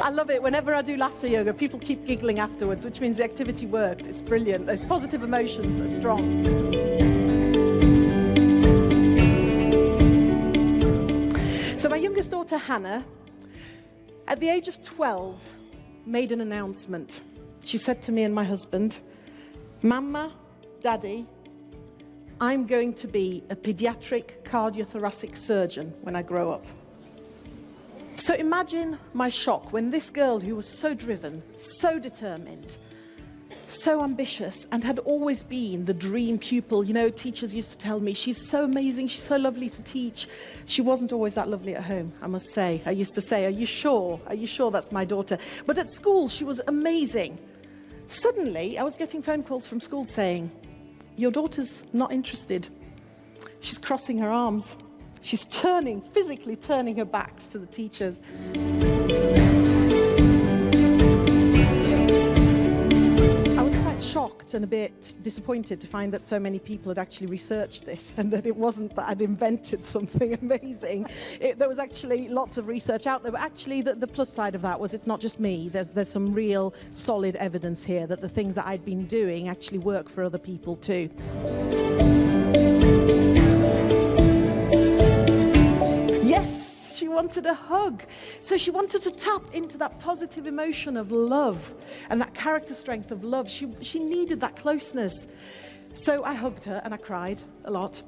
I love it. Whenever I do laughter yoga, people keep giggling afterwards, which means the activity worked. It's brilliant. Those positive emotions are strong. So my youngest daughter, Hannah, at the age of 12, made an announcement. She said to me and my husband, "Mama, Daddy, I'm going to be a pediatric cardiothoracic surgeon when I grow up." So imagine my shock when this girl who was so driven, so determined, so ambitious, and had always been the dream pupil. You know, teachers used to tell me, she's so amazing, she's so lovely to teach. She wasn't always that lovely at home, I must say. I used to say, "Are you sure? Are you sure that's my daughter?" But at school, she was amazing. Suddenly, I was getting phone calls from school saying, "Your daughter's not interested. She's crossing her arms. She's physically turning her backs to the teachers." I was quite shocked and a bit disappointed to find that so many people had actually researched this, and that it wasn't that I'd invented something amazing. There was actually lots of research out there, but actually the plus side of that was it's not just me. There's some real solid evidence here that the things that I'd been doing actually work for other people too. Yes, she wanted a hug. So she wanted to tap into that positive emotion of love and that character strength of love. She needed that closeness. So I hugged her and I cried a lot.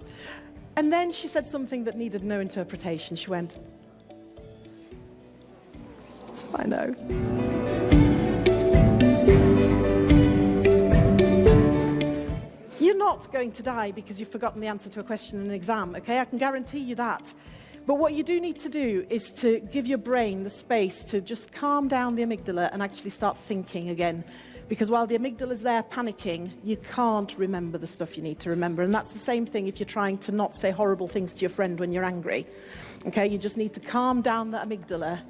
And then she said something that needed no interpretation. She went, "I know." You're not going to die because you've forgotten the answer to a question in an exam, okay? I can guarantee you that. But what you do need to do is to give your brain the space to just calm down the amygdala and actually start thinking again. Because while the amygdala is there panicking, you can't remember the stuff you need to remember. And that's the same thing if you're trying to not say horrible things to your friend when you're angry. Okay, you just need to calm down the amygdala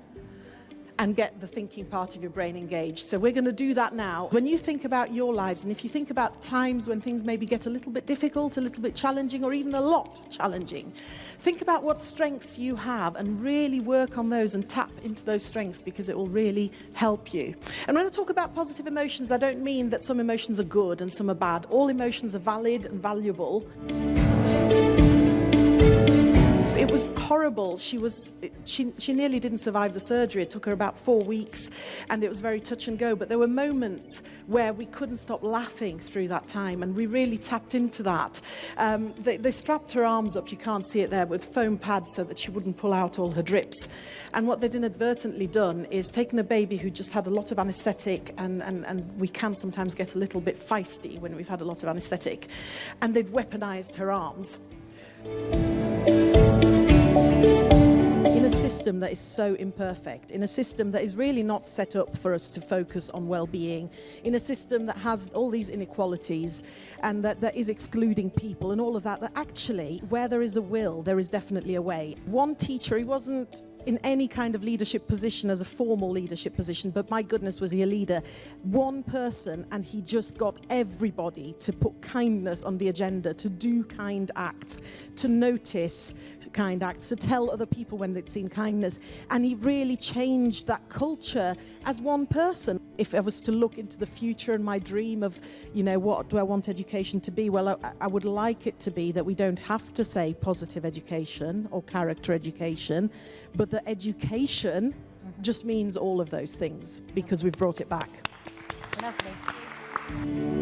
and get the thinking part of your brain engaged. So we're going to do that now. When you think about your lives, and if you think about times when things maybe get a little bit difficult, a little bit challenging, or even a lot challenging, think about what strengths you have and really work on those and tap into those strengths, because it will really help you. And when I talk about positive emotions, I don't mean that some emotions are good and some are bad. All emotions are valid and valuable. It was horrible. She nearly didn't survive the surgery. It took her about 4 weeks, and it was very touch and go. But there were moments where we couldn't stop laughing through that time, and we really tapped into that. They strapped her arms up, you can't see it there, with foam pads so that she wouldn't pull out all her drips. And what they'd inadvertently done is taken a baby who just had a lot of anaesthetic, and we can sometimes get a little bit feisty when we've had a lot of anaesthetic, and they'd weaponized her arms. In a system that is so imperfect, in a system that is really not set up for us to focus on well-being, in a system that has all these inequalities and that is excluding people and all of that, that actually, where there is a will, there is definitely a way. One teacher, he wasn't in any kind of leadership position as a formal leadership position, but my goodness, was he a leader. One person, and he just got everybody to put kindness on the agenda, to do kind acts, to notice kind acts, to tell other people when they'd seen kindness. And he really changed that culture as one person. If I was to look into the future and my dream of, you know, what do I want education to be? Well, I would like it to be that we don't have to say positive education or character education, but that education just means all of those things, because we've brought it back. Lovely.